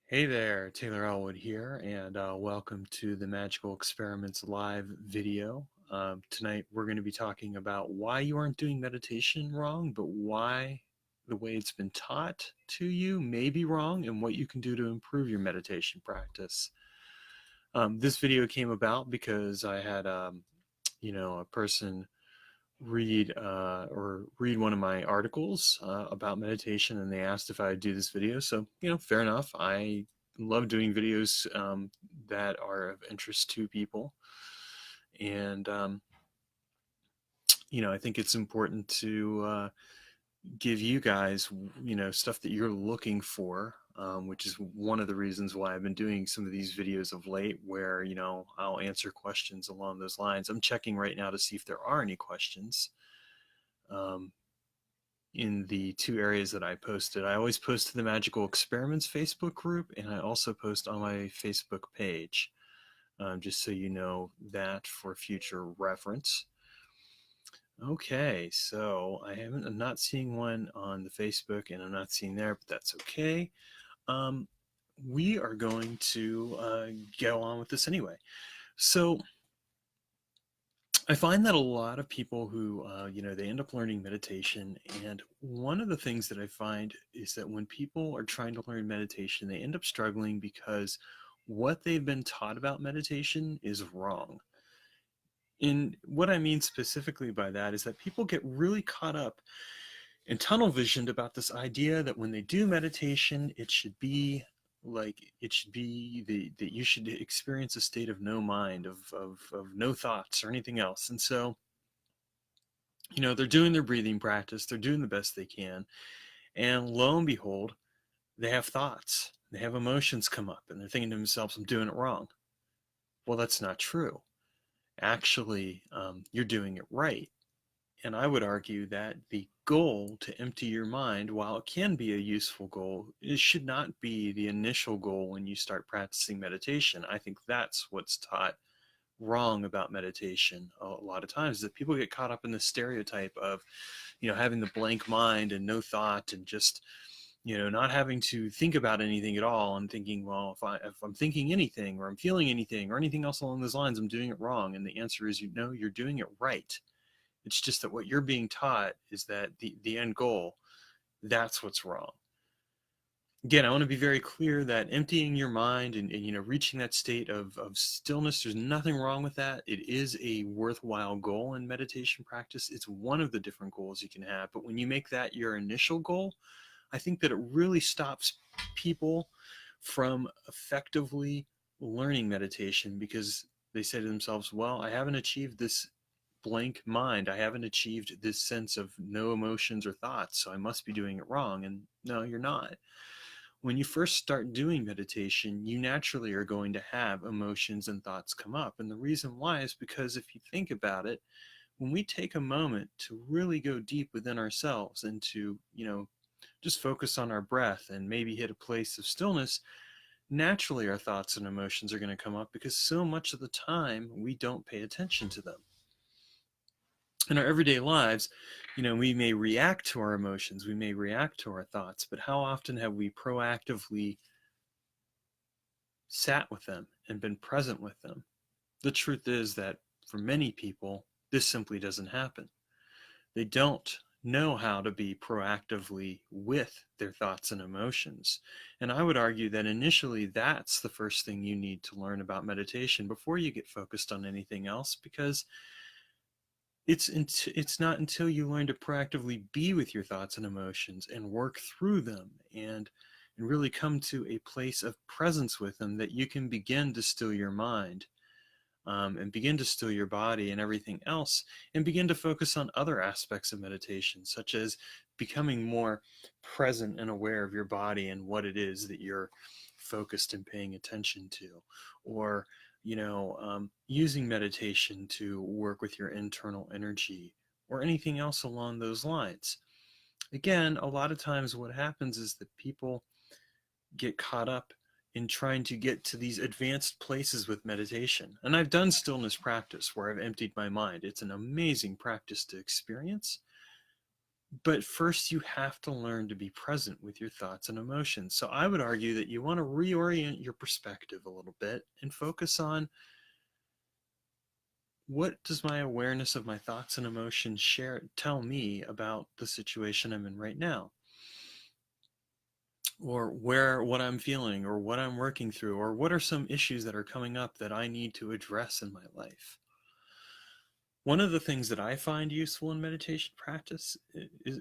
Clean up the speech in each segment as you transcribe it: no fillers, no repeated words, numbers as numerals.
Hey there, Taylor Elwood here, and welcome to the Magical Experiments Live video. Tonight we're going to be talking about why you aren't doing meditation wrong, but why the way it's been taught to you may be wrong and what you can do to improve your meditation practice. This video came about because I had, a person read one of my articles about meditation, and they asked if I would do this video. So, fair enough. I love doing videos that are of interest to people, and I think it's important to give you guys stuff that you're looking for, which is one of the reasons why I've been doing some of these videos of late, where I'll answer questions along those lines. I'm checking right now to see if there are any questions um, in the two areas that I posted. I always post to the Magical Experiments Facebook group, and I also post on my Facebook page, just so you know that for future reference. Okay, so I'm not seeing one on the Facebook, and I'm not seeing there, but that's okay. Um, we are going to go on with this anyway. So I find that a lot of people who, they end up learning meditation. And one of the things that I find is that when people are trying to learn meditation, they end up struggling because what they've been taught about meditation is wrong. And what I mean specifically by that is that people get really caught up and tunnel visioned about this idea that when they do meditation, that you should experience a state of no mind, of no thoughts or anything else. And so, they're doing their breathing practice, they're doing the best they can, and lo and behold, they have thoughts, they have emotions come up, and they're thinking to themselves, I'm doing it wrong. Well, that's not true. Actually, you're doing it right. And I would argue that the goal to empty your mind, while it can be a useful goal, it should not be the initial goal when you start practicing meditation. I think that's what's taught wrong about meditation a lot of times, is that people get caught up in the stereotype of, having the blank mind and no thought, and just, not having to think about anything at all, and thinking, well, if I'm thinking anything, or I'm feeling anything, or anything else along those lines, I'm doing it wrong. And the answer is, you're doing it right. It's just that what you're being taught is that the end goal, that's what's wrong. Again, I want to be very clear that emptying your mind, and reaching that state of stillness, there's nothing wrong with that. It is a worthwhile goal in meditation practice. It's one of the different goals you can have. But when you make that your initial goal, I think that it really stops people from effectively learning meditation, because they say to themselves, well, I haven't achieved this blank mind. I haven't achieved this sense of no emotions or thoughts, so I must be doing it wrong. And no, you're not. When you first start doing meditation, you naturally are going to have emotions and thoughts come up. And the reason why is because, if you think about it, when we take a moment to really go deep within ourselves and to, just focus on our breath and maybe hit a place of stillness, naturally our thoughts and emotions are going to come up, because so much of the time we don't pay attention to them. In our everyday lives, we may react to our emotions, we may react to our thoughts, but how often have we proactively sat with them and been present with them? The truth is that for many people, this simply doesn't happen. They don't know how to be proactively with their thoughts and emotions. And I would argue that initially that's the first thing you need to learn about meditation before you get focused on anything else, because it's not until you learn to proactively be with your thoughts and emotions and work through them, and really come to a place of presence with them, that you can begin to still your mind, and begin to still your body and everything else, and begin to focus on other aspects of meditation, such as becoming more present and aware of your body and what it is that you're focused and paying attention to, or using meditation to work with your internal energy, or anything else along those lines. Again, a lot of times what happens is that people get caught up in trying to get to these advanced places with meditation. And I've done stillness practice where I've emptied my mind. It's an amazing practice to experience. But first, you have to learn to be present with your thoughts and emotions. So I would argue that you want to reorient your perspective a little bit and focus on, what does my awareness of my thoughts and emotions tell me about the situation I'm in right now? Or what I'm feeling, or what I'm working through, or what are some issues that are coming up that I need to address in my life? One of the things that I find useful in meditation practice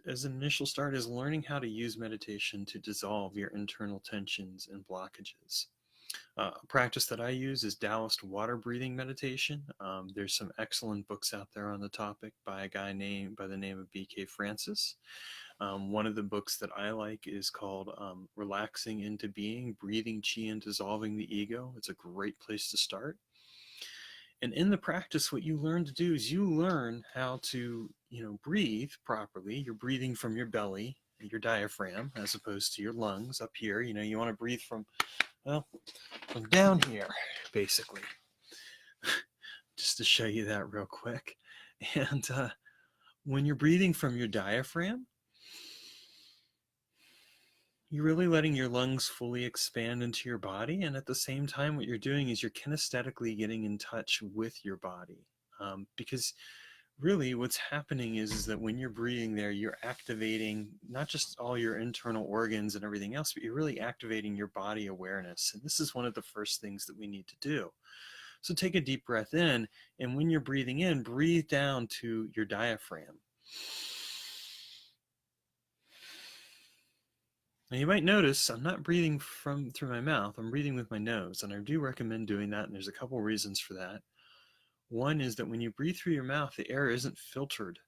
as an initial start is learning how to use meditation to dissolve your internal tensions and blockages. A practice that I use is Taoist water breathing meditation. There's some excellent books out there on the topic by a guy by the name of B.K. Francis. One of the books that I like is called Relaxing into Being, Breathing Chi and Dissolving the Ego. It's a great place to start. And in the practice, what you learn to do is you learn how to, breathe properly. You're breathing from your belly, your diaphragm, as opposed to your lungs up here. You want to breathe from down here, basically. Just to show you that real quick. And when you're breathing from your diaphragm, you're really letting your lungs fully expand into your body. And at the same time, what you're doing is you're kinesthetically getting in touch with your body. Because really what's happening is that when you're breathing there, you're activating not just all your internal organs and everything else, but you're really activating your body awareness. And this is one of the first things that we need to do. So take a deep breath in, and when you're breathing in, breathe down to your diaphragm. Now you might notice I'm not breathing through my mouth, I'm breathing with my nose, and I do recommend doing that, and there's a couple reasons for that. One is that when you breathe through your mouth, the air isn't filtered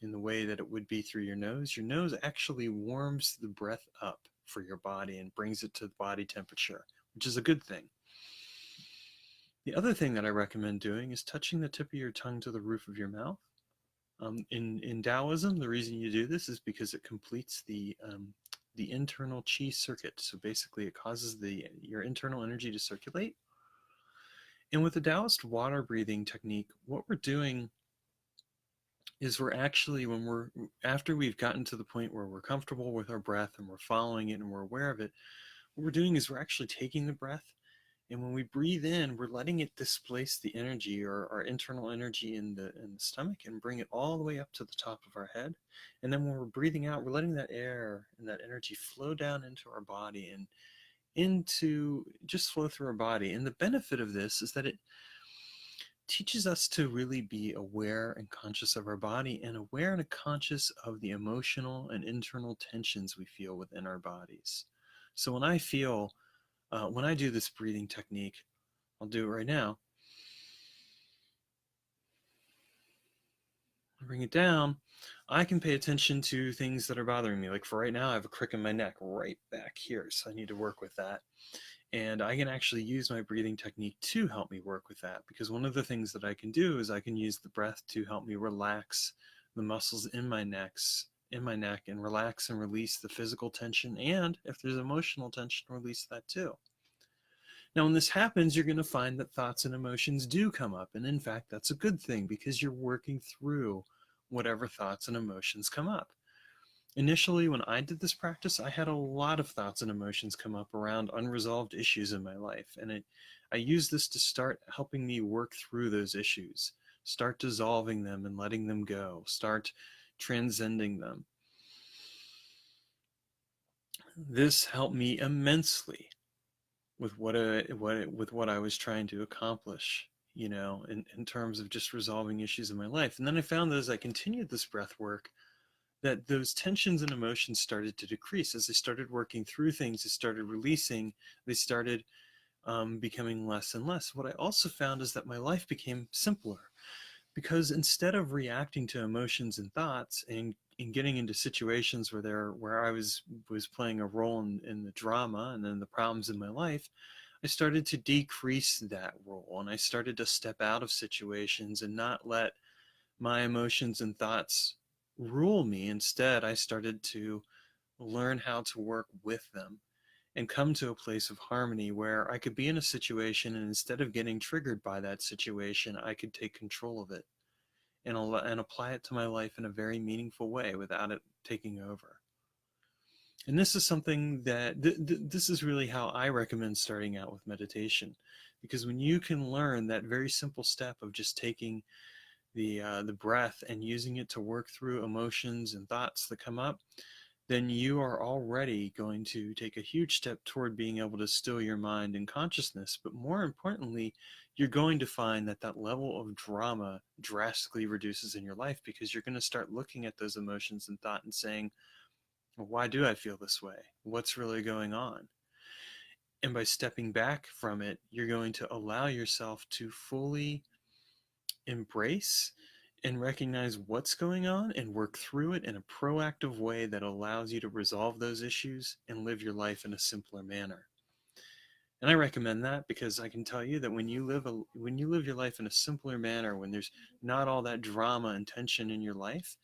in the way that it would be through your nose. Your nose actually warms the breath up for your body and brings it to body temperature, which is a good thing. The other thing that I recommend doing is touching the tip of your tongue to the roof of your mouth. In Taoism, the reason you do this is because it completes the internal chi circuit. So basically, it causes your internal energy to circulate. And with the Taoist water breathing technique, what we're doing is we're actually, after we've gotten to the point where we're comfortable with our breath and we're following it and we're aware of it, what we're doing is we're actually taking the breath. And when we breathe in, we're letting it displace the energy, or our internal energy in the stomach, and bring it all the way up to the top of our head. And then when we're breathing out, we're letting that air and that energy flow down into our body and just flow through our body. And the benefit of this is that it teaches us to really be aware and conscious of our body, and aware and conscious of the emotional and internal tensions we feel within our bodies. So when I do this breathing technique, I'll do it right now. Bring it down. I can pay attention to things that are bothering me. Like for right now, I have a crick in my neck right back here, so I need to work with that. And I can actually use my breathing technique to help me work with that, because one of the things that I can do is I can use the breath to help me relax the muscles in my neck, and relax and release the physical tension, and if there's emotional tension, release that too. Now, when this happens, you're going to find that thoughts and emotions do come up. And in fact, that's a good thing, because you're working through whatever thoughts and emotions come up. Initially, when I did this practice, I had a lot of thoughts and emotions come up around unresolved issues in my life. And I used this to start helping me work through those issues, start dissolving them and letting them go, start transcending them. This helped me immensely with what I was trying to accomplish, in terms of just resolving issues in my life. And then I found that as I continued this breath work, that those tensions and emotions started to decrease. As I started working through things, I started releasing, they started becoming less and less. What I also found is that my life became simpler, because instead of reacting to emotions and thoughts and getting into situations where I was playing a role in the drama and then the problems in my life, I started to decrease that role, and I started to step out of situations and not let my emotions and thoughts rule me. Instead, I started to learn how to work with them and come to a place of harmony where I could be in a situation, and instead of getting triggered by that situation, I could take control of it and apply it to my life in a very meaningful way without it taking over. And this is something that this is really how I recommend starting out with meditation, because when you can learn that very simple step of just taking the breath and using it to work through emotions and thoughts that come up, then you are already going to take a huge step toward being able to still your mind and consciousness. But more importantly, you're going to find that that level of drama drastically reduces in your life, because you're going to start looking at those emotions and thought and saying, well, why do I feel this way? What's really going on? And by stepping back from it, you're going to allow yourself to fully embrace and recognize what's going on and work through it in a proactive way that allows you to resolve those issues and live your life in a simpler manner. And I recommend that because I can tell you that when you live your life in a simpler manner, when there's not all that drama and tension in your life,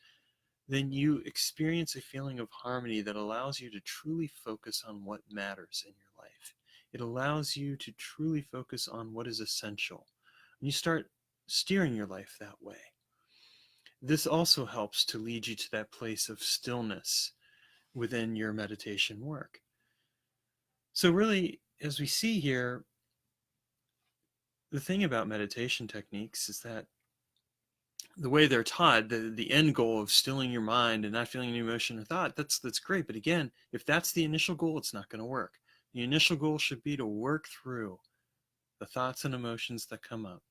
then you experience a feeling of harmony that allows you to truly focus on what matters in your life. It allows you to truly focus on what is essential. And you start steering your life that way. This also helps to lead you to that place of stillness within your meditation work. So really, as we see here, the thing about meditation techniques is that the way they're taught, the end goal of stilling your mind and not feeling any emotion or thought, that's great. But again, if that's the initial goal, it's not going to work. The initial goal should be to work through the thoughts and emotions that come up.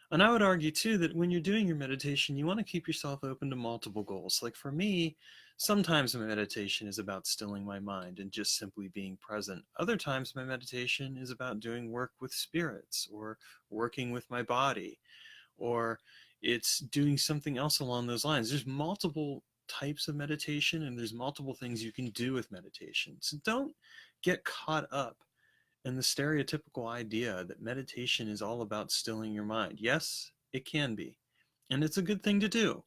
And I would argue too that when you're doing your meditation, you want to keep yourself open to multiple goals. Like for me, sometimes my meditation is about stilling my mind and just simply being present. Other times my meditation is about doing work with spirits or working with my body, or it's doing something else along those lines. There's multiple types of meditation and there's multiple things you can do with meditation. So don't get caught up and the stereotypical idea that meditation is all about stilling your mind. Yes, it can be, and it's a good thing to do,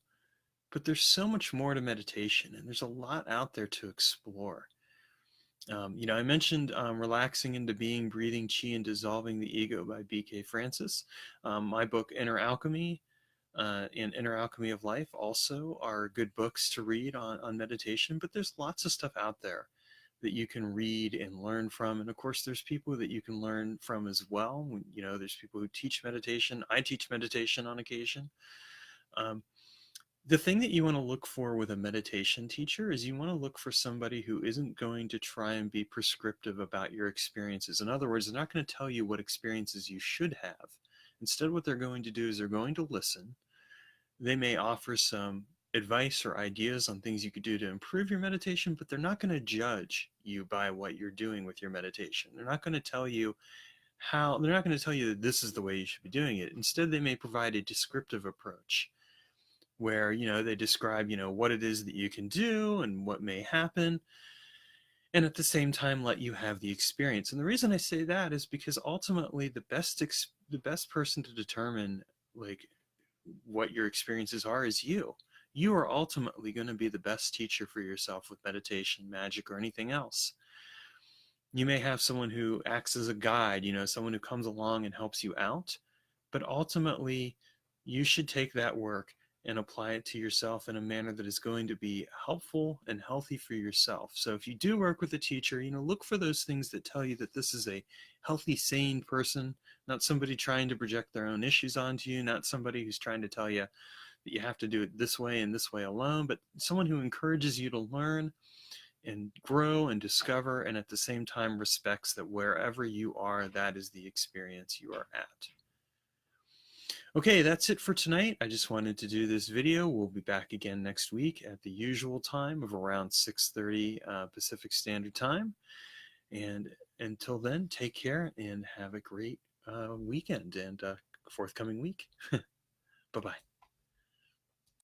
but there's so much more to meditation, and there's a lot out there to explore. I mentioned Relaxing into Being, Breathing Chi, and Dissolving the Ego by B.K. Francis. My book, Inner Alchemy, and Inner Alchemy of Life also are good books to read on meditation, but there's lots of stuff out there that you can read and learn from. And of course, there's people that you can learn from as well. There's people who teach meditation. I teach meditation on occasion. The thing that you want to look for with a meditation teacher is you want to look for somebody who isn't going to try and be prescriptive about your experiences. In other words, they're not going to tell you what experiences you should have. Instead, what they're going to do is they're going to listen. They may offer some advice or ideas on things you could do to improve your meditation, but they're not going to judge you by what you're doing with your meditation. They're not going to tell you they're not going to tell you that this is the way you should be doing it. Instead, they may provide a descriptive approach where, they describe, what it is that you can do and what may happen, and at the same time let you have the experience. And the reason I say that is because ultimately the best person to determine like what your experiences are is you. You are ultimately going to be the best teacher for yourself with meditation, magic, or anything else. You may have someone who acts as a guide, someone who comes along and helps you out, but ultimately you should take that work and apply it to yourself in a manner that is going to be helpful and healthy for yourself. So if you do work with a teacher, look for those things that tell you that this is a healthy, sane person, not somebody trying to project their own issues onto you, not somebody who's trying to tell you that you have to do it this way and this way alone, but someone who encourages you to learn and grow and discover, and at the same time respects that wherever you are, that is the experience you are at. Okay, that's it for tonight. I just wanted to do this video. We'll be back again next week at the usual time of around 6:30 Pacific Standard Time. And until then, take care and have a great weekend and forthcoming week. Bye-bye.